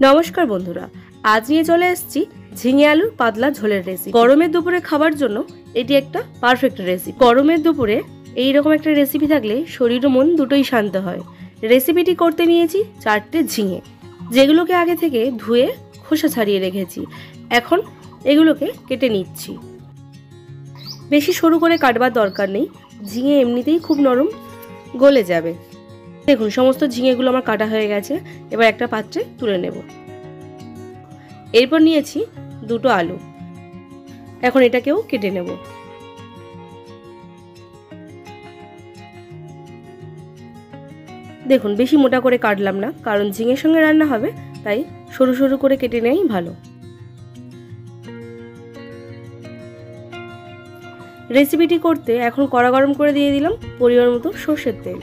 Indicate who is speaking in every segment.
Speaker 1: নমস্কার বন্ধুরা, আজ নিয়ে চলে এসেছি ঝিঙে আলুর পাতলা ঝোলের রেসিপি। গরমের দুপুরে খাবার জন্য এটি একটা পারফেক্ট রেসিপি। গরমের দুপুরে এইরকম একটা রেসিপি থাকলে শরীর ও মন দুটোই শান্ত হয়। রেসিপিটি করতে নিয়েছি 4টে ঝিঙে, যেগুলোকে আগে থেকে ধুয়ে খোসা ছাড়িয়ে রেখেছি। এখন এগুলোকে কেটে নিচ্ছি। বেশি সরু করে কাটবার দরকার নেই, ঝিঙে এমনিতেই খুব নরম, গলে যাবে। দেখুন, সমস্ত ঝিঙেগুলো আমার কাটা হয়ে গেছে। এবার একটা পাত্রে তুলে নেব। এরপর নিয়েছি 2টো আলু, এখন এটাকেও কেটে নেব। দেখুন, বেশি মোটা করে কাটলাম না, কারণ ঝিঙের সঙ্গে রান্না হবে, তাই সরু সরু করে কেটে নেওয়াই ভালো। রেসিপিটি করতে এখন কড়া গরম করে দিয়ে দিলাম পরিমাণ মতো সর্ষের তেল।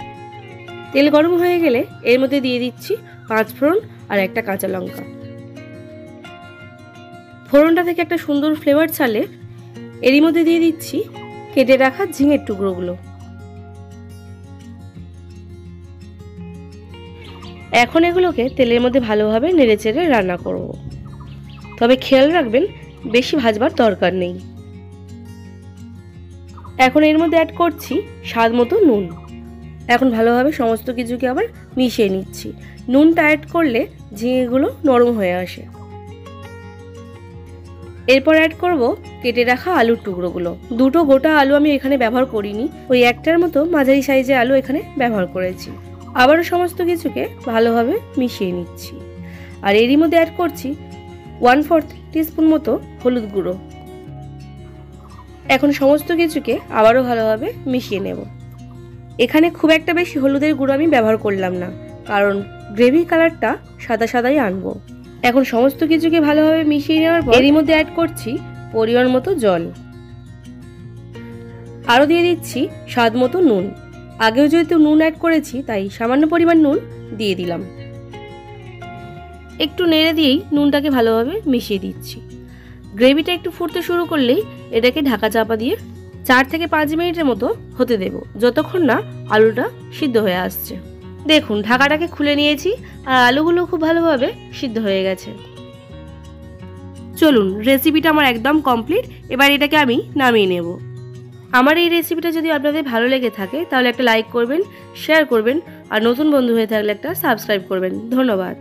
Speaker 1: তেল গরম হয়ে গেলে এর মধ্যে দিয়ে দিচ্ছি 5 ফোড়ন আর একটা কাঁচা লঙ্কা। ফোড়নটা থেকে একটা সুন্দর ফ্লেভার ছাড়লে এরই মধ্যে দিয়ে দিচ্ছি কেটে রাখা ঝিঙের টুকরোগুলো। এখন এগুলোকে তেলের মধ্যে ভালোভাবে নেড়েচেড়ে রান্না করব। তবে খেয়াল রাখবেন, বেশি ভাজবার দরকার নেই। এখন এর মধ্যে অ্যাড করছি স্বাদ মতো নুন। এখন ভালোভাবে সমস্ত কিছুকে আবার মিশিয়ে নিচ্ছি। নুনটা অ্যাড করলে ঝিঙেগুলো নরম হয়ে আসে। এরপর অ্যাড করব কেটে রাখা আলুর টুকরোগুলো। 2টো গোটা আলু আমি এখানে ব্যবহার করিনি, ওই একটার মতো মাঝারি সাইজের আলু এখানে ব্যবহার করেছি। আবারও সমস্ত কিছুকে ভালোভাবে মিশিয়ে নিচ্ছি। আর এরই মধ্যে অ্যাড করছি 1/4 টিস্পুন মতো হলুদ গুঁড়ো। এখন সমস্ত কিছুকে আবারও ভালোভাবে মিশিয়ে নেব। এখানে খুব একটা বেশি হলুদের গুঁড়ো আমি ব্যবহার করলাম না, কারণ গ্রেভি কালারটা সাদা সাদাই আনবো। এখন সমস্ত কিছুকে ভালোভাবে মিশিয়ে নেওয়ার পর এরই মধ্যে অ্যাড করছি পরিমাণ মতো জল। আরও দিয়ে দিচ্ছি স্বাদ মতো নুন। আগেও যেহেতু নুন অ্যাড করেছি, তাই সামান্য পরিমাণ নুন দিয়ে দিলাম। একটু নেড়ে দিয়েই নুনটাকে ভালোভাবে মিশিয়ে দিচ্ছি। গ্রেভিটা একটু ফুটতে শুরু করলেই এটাকে ঢাকা চাপা দিয়ে 4 থেকে 5 মিনিটের মতো হতে দেব, যতক্ষণ না আলুটা সিদ্ধ হয়ে আসছে। দেখুন, ঢাকাটাকে খুলে নিয়েছি আর আলুগুলো খুব ভালোভাবে সিদ্ধ হয়ে গেছে। চলুন, রেসিপিটা আমার একদম কমপ্লিট। এবার এটাকে আমি নামিয়ে নেব। আমার এই রেসিপিটা যদি আপনাদের ভালো লেগে থাকে তাহলে একটা লাইক করবেন, শেয়ার করবেন, আর নতুন বন্ধু হয়ে থাকলে একটা সাবস্ক্রাইব করবেন। ধন্যবাদ।